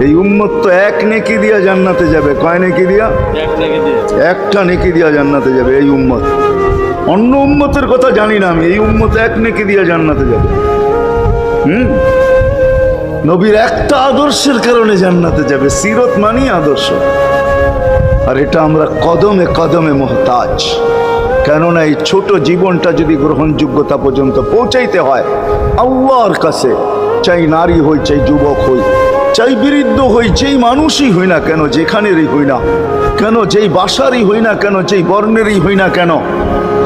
এই উম্মত তো এক নেকি দিয়া জান্নাতে যাবে। কয় নেকি দিয়া? একটা নেকি দিয়া জান্নাতে যাবে এই উম্মত। অন্য উম্মতের কথা জানি না আমি, এই উম্মত এক নেকি দিয়া জান্নাতে যাবে। নবীর একটা আদর্শের কারণে জান্নাতে যাবে। সিরত মানি আদর্শ, আর এটা আমরা কদমে কদমে মুহতাজ। কেননা এই ছোট জীবনটা যদি গ্রহণযোগ্যতা পর্যন্ত পৌঁছাইতে হয় আল্লাহর কাছে, চাই নারী হই, চাই যুবক হই, চাই বৃদ্ধ হই, যেই মানুষই হই না কেন, যেখানেরই হই না কেন, যেই বাসারই হই না কেন, যেই বর্ণেরই হই না কেন,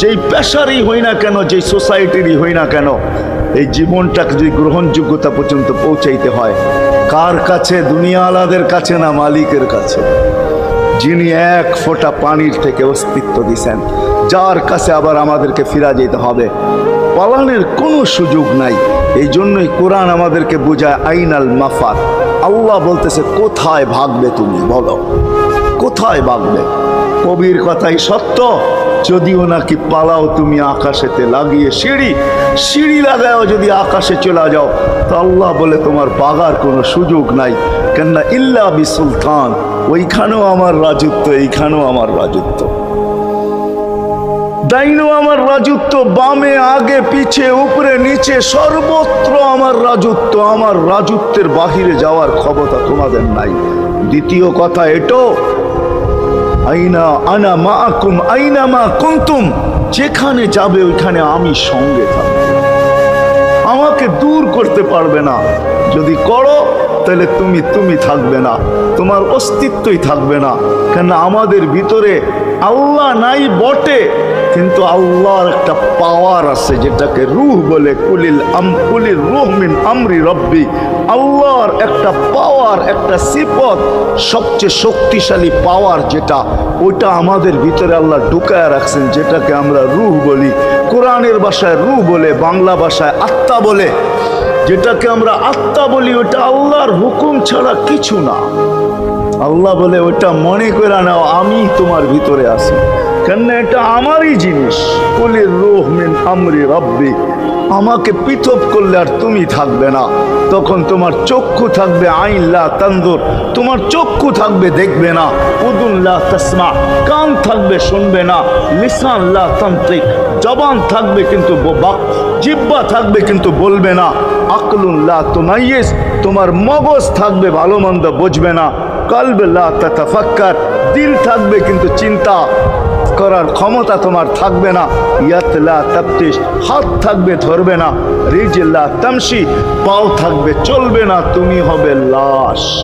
যেই পেশারই হই না কেন, যেই সোসাইটিরই হই না কেন, এই জীবনটাকে যদি গ্রহণযোগ্যতা পর্যন্ত পৌঁছাইতে হয় কার কাছে? দুনিয়া আলাদের কাছে না, মালিকের কাছে, যিনি এক ফোঁটা পানির থেকে অস্তিত্ব দিছেন, যার কাছে আবার আমাদেরকে ফিরা যেতে হবে। পালানোর কোনো সুযোগ নাই। এই জন্যই কোরআন আমাদেরকে বোঝায় আইনাল মাফার। আল্লাহ বলতেছে কোথায় ভাগবে তুমি, বলো কোথায় ভাগবে? কবির কথাই সত্য, যদিও নাকি পালাও তুমি আকাশেতে লাগিয়ে সিঁড়ি লাগাও, যদি আকাশে চলে যাও তো আল্লাহ বলে তোমার বাগার কোনো সুযোগ নাই। কেননা ইল্লা বি সুলতান, ওইখানেও আমার রাজত্ব, এইখানেও আমার রাজত্ব, ডাইনো আমার রাজত্ব, বামে আগে পিছে উপরে নিচে সর্বত্র আমার রাজত্ব। আমার রাজত্বের বাহিরে যাওয়ার ক্ষমতা তোমাদের নাই। দ্বিতীয় কথা এটো, আইনা আনা মাআকুম আইনা মা কুনতুম, যেখানে যাবে ওইখানে আমি সঙ্গে থাকব, আমাকে দূর করতে পারবে না। যদি করো তাহলে তুমি থাকবে না, তোমার অস্তিত্বই থাকবে না। কেন আমাদের ভিতরে আল্লাহ নাই বটে, কিন্তু আল্লাহর একটা পাওয়ার আছে যেটাকে রূহ বলে। কুলির রূহ মিন আমরি রব্বি, আল্লাহর একটা পাওয়ার, একটা সিফত, সবচেয়ে শক্তিশালী পাওয়ার যেটা, ওইটা আমাদের ভিতরে আল্লাহ ঢুকায় রাখছেন, যেটাকে আমরা রূহ বলি। কোরআনের ভাষায় রূহ বলে, বাংলা ভাষায় আত্মা বলে। যেটাকে আমরা আত্মা বলি ওটা আল্লাহর হুকুম ছাড়া কিছু না। আল্লাহ বলে ওটা মনে করে নাও আমি তোমার ভিতরে আছি, কেন এটা আমারই জিনিস। কুলির রূহ মিন আমরি রব্বি, আমাকে পৃথক করলে আর তুমি থাকবে না। তখন তোমার চক্ষু থাকবে আইন লা তানজুর, তোমার চক্ষু থাকবে দেখবে না। উদুন লা তাসমা, কান থাকবে শুনবে না। লিসান লা তানতিক, জবান থাকবে কিন্তু জিহ্বা থাকবে কিন্তু বলবে না। আকলুন লা তুমাইয়িজ, তোমার মগজ থাকবে ভালো মন্দ বুঝবে না। কলব লা তাতাফাক্কার, দিল থাকবে কিন্তু চিন্তা করার ক্ষমতা তোমার থাকবে না। ইয়াত লা তাফতিশ, হাত থাকবে ধরবে না। রিজল লা তামশি, পাও থাকবে চলবে না, তুমি হবে লাশ।